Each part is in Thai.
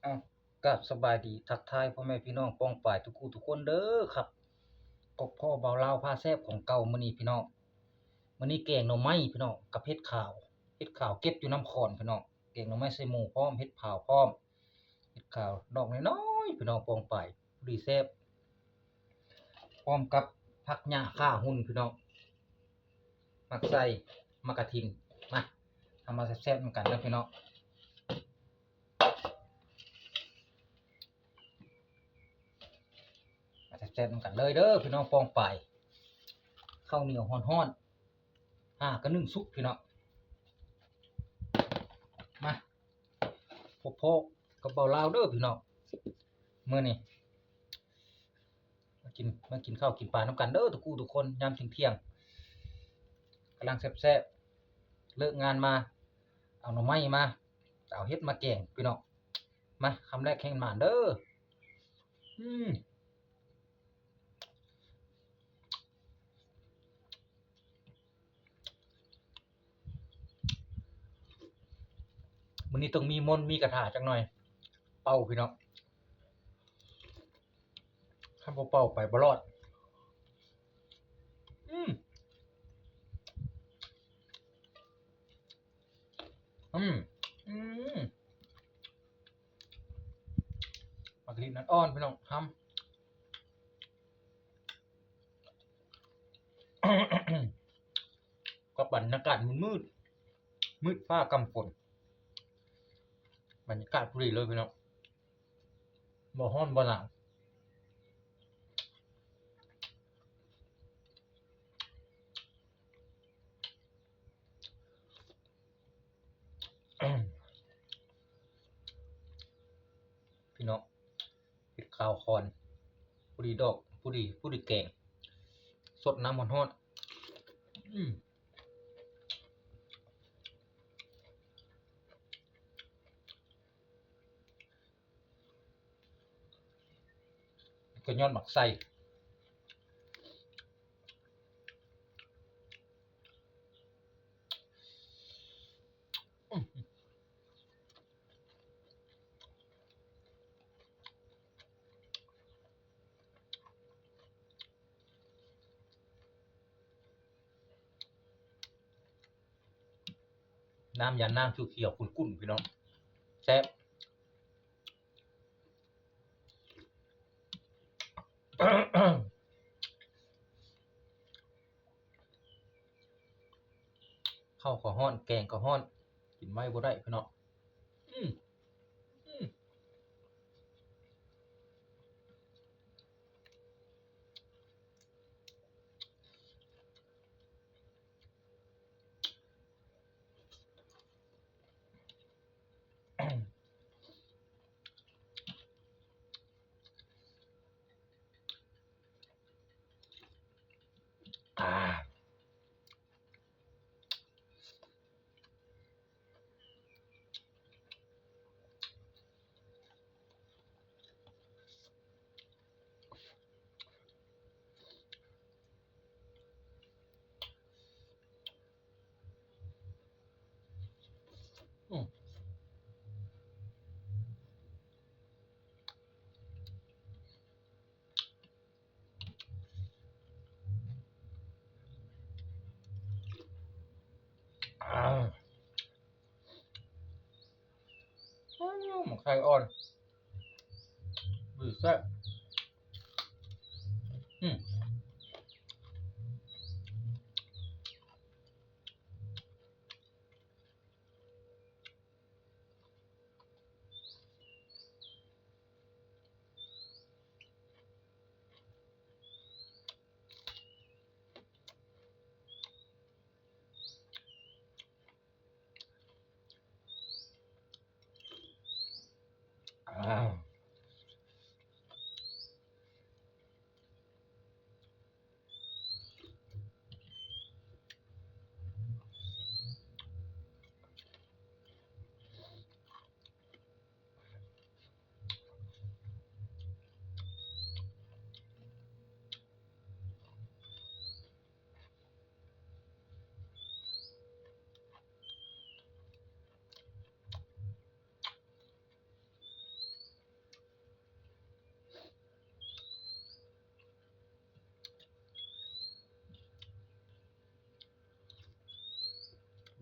อ้าวก็สบายดีทักทายพ่อแม่พี่น้องป้องปายทุกคู่ทุกคนเด้อครับกบพ่อเบาลาวพาแซ่บของเก่ามื้อนี้พี่น้องมื้อนี้แกงหน่อไม้พี่น้องกับเฮ็ดขาวเก็บอยู่น้ำขอนพี่น้องแกงหน่อไม้ใส่หมูพร้อมเฮ็ดขาวพร้อมเฮ็ดขาวดอกน้อยๆพี่น้องป้องปายพอดีแซ่บพร้อมกับผักหญ้าข่าหุ่นพี่น้องมักใส่มะกะทินมาทำมาแซ่บๆนำกันเด้อพี่น้องมาแซ่บๆนำกันเลยเด้อพี่น้องป้องปายข้าวเหนียวร้อนๆก็นึ่งสุกพี่น้องมาพกๆกับเบาลาวเด้อพี่น้องมื้อนี้มากินข้าวกินปลาน้ำกันเด้อทุกคู่ทุกคนยามเที่ยงๆกำลังแซ่บๆเลิกงานมาเอาหน่อไม้มาเอาเฮ็ดมาแกงพี่น้องมาคำแรกแข่งหมานเด้ออืมมื้อนี้ต้องมีมนต์มีกระถาจักหน่อยเป่าพี่น้องถ้าบ่เป่าไปบ่รอดอืมอืมอืมมักลิ้นอ่อนๆพี่น้องทำกับบรรยากาศมืดฟ้ากำฝนบรรยากาศพอดีเลยพี่น้องบ่ร้อนบ่หนาวพี่น้องเฮ็ดข้าวคอนผู้ดีดอกผู้ดีแกงสดน้ำร้อนๆก็ย้อนหมักไส้น้ำยานางเขียวๆขุ่นๆพี่น้องแซ่บ ข้าวก็ร้อนแกงก็ร้อนกินไว้บ่ได้พี่น้องอืมอืมอ่าอืมอ่าหมกไข่อ่อนแซ่บอืมอ่า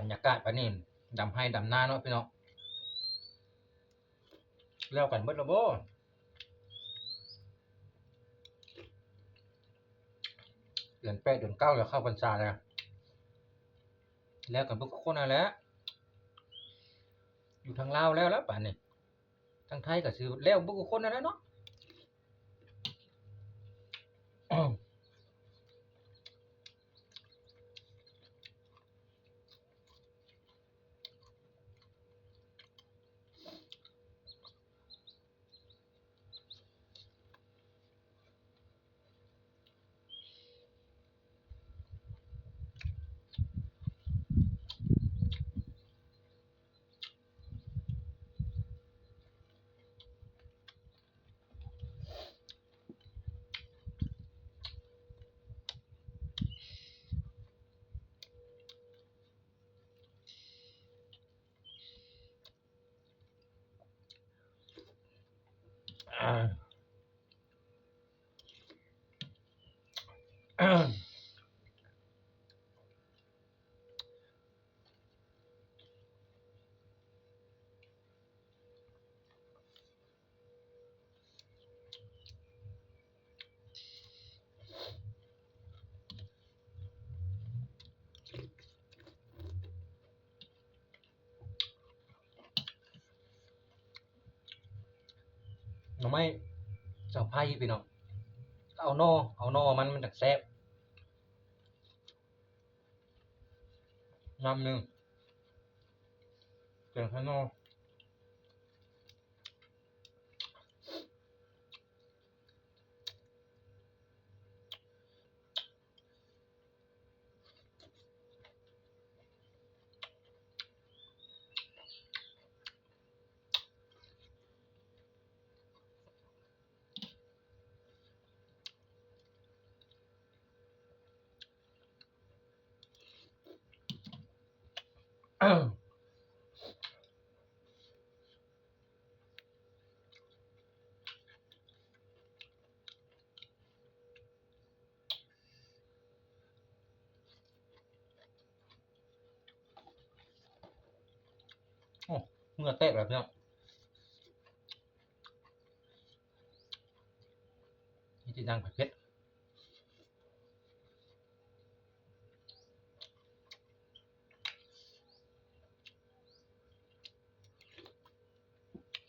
บรรยากาศปะนี่ดำให้ดำหน้าเนาะพี่น้องแล้วกันเบิดและบ่เดือน8เดือน9แล้วเข้าพรรษาแล้วกันเบิดทุกคนนั่นแหละอยู่ทางลาวแล้วป่านนี้ทางไทยก็สิแล้วเบิดทุกคนนั่นแหละเนาะ หน่อไม้เจ้าไผ่พี่น้องเอานอมันจักแซ่บน้ำหนึงเจอข้างนอกโอ้เหงื่อแตกแล้วพี่น้องนี่ที่ดังผัดเผ็ด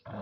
อ่า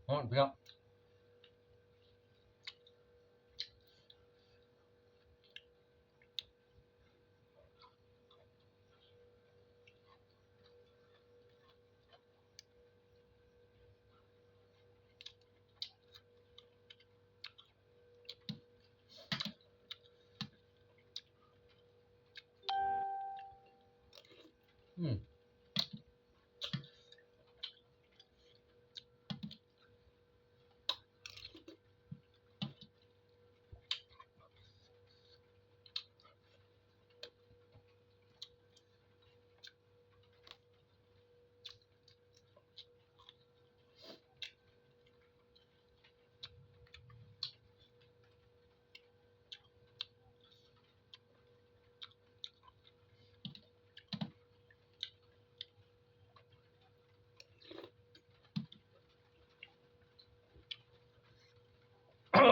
ฮ้อนพี่น้องอืม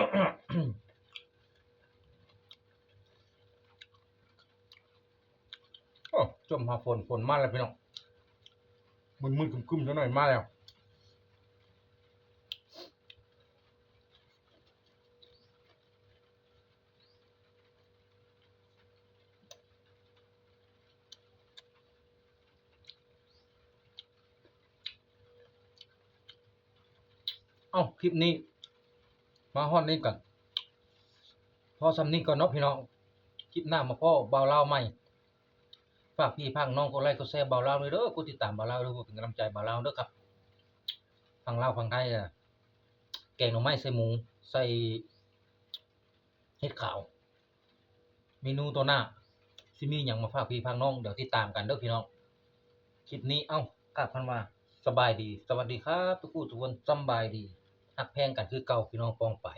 โอ้จมหาฝนมาแล้วพี่น้องมึนๆครึมๆซะหน่อยมาแล้วคลิปนี้มาฮอดนี้ก่อนพอสำนี้ก่อนเนาะพี่น้องคลิปหน้ามาพ่อเบาเล่าวใหม่ฝากพี่พังน้องกดไลค์กดแชร์เบาเล่าวด้วยเด้อกดติดตามเบาเล่าวด้วยเพื่อเป็นกำลังใจเบาเล่าวเด้อครับฟังเล่าวฟังไทยแกงหน่อไม้ใส่หมูใส่เห็ดขาวเมนูตัวหน้าสิมีหยังมาฝากพี่พังน้องเดี๋ยวติดตามกันเด้อพี่น้องคลิปนี้กลับพันว่าสบายดีสวัสดีครับทุกผู้ทุกคนสำบายดีฮักแพงกันคือเก่าพี่น้องปองไป